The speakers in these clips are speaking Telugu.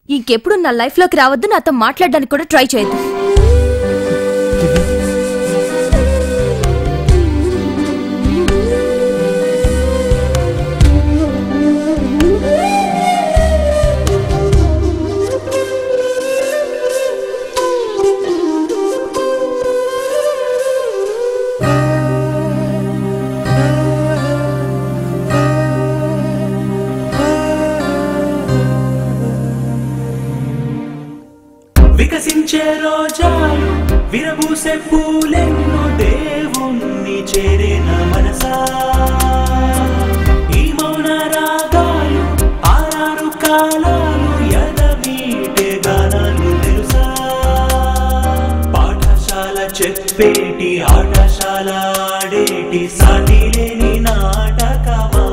ఇంకెప్పుడు నా లైఫ్ లోకి రావద్దు, నాతో మాట్లాడడానికి కూడా ట్రై చేయొద్దు. వికసించే రోజాలు విరబూసే పూలెన్నో దేవుణ్ణి చేరేన మనసా. ఈ మౌన రాగాలు ఆరారు కాలాలు ఎదమీటే గానాలు తెలుసా. పాఠశాల చెప్పేటి ఆటశాల ఆడేటి సాటి లేని నాటకమా.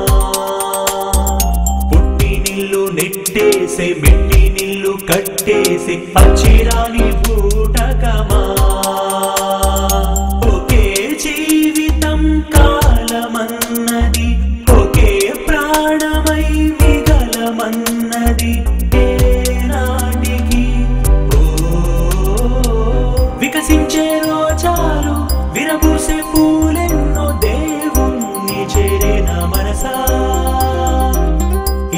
పుట్టి నిల్లు నెట్టేసే మెట్టి నిల్లు కట్టేసి అచ్చిరాని పూటకమా. ఒకే జీవితం కాలమన్నది, ఒకే ప్రాణమై మిగలమన్నది ఏనాటికి. వికసించే రోజాలు విరబూసే పూలెన్నో దేవుణ్ణి చేరేన మనసా.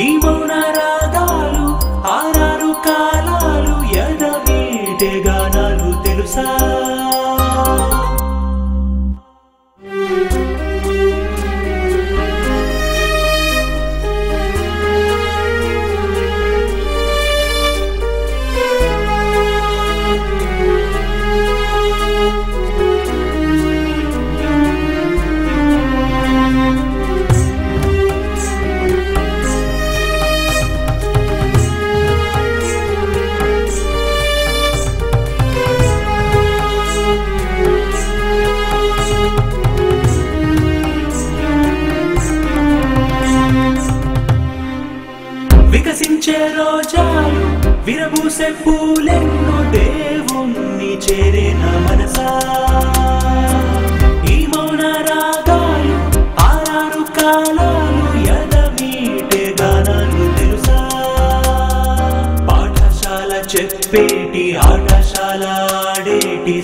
ఈ మౌన రాగాలు ఆరారు కాలాలు ఎదమీటే గానాలు తెలుసా. వికసించే రోజాలు విరబూసే పూలెన్నో దేవుణ్ణి చేరేన మనసా. ఈ మౌన రాగాలు ఆరారు కాలాలు ఎదమీటే గానాలు తెలుసా. పాఠశాల చెప్పేటి ఆటశాల ఆడేటి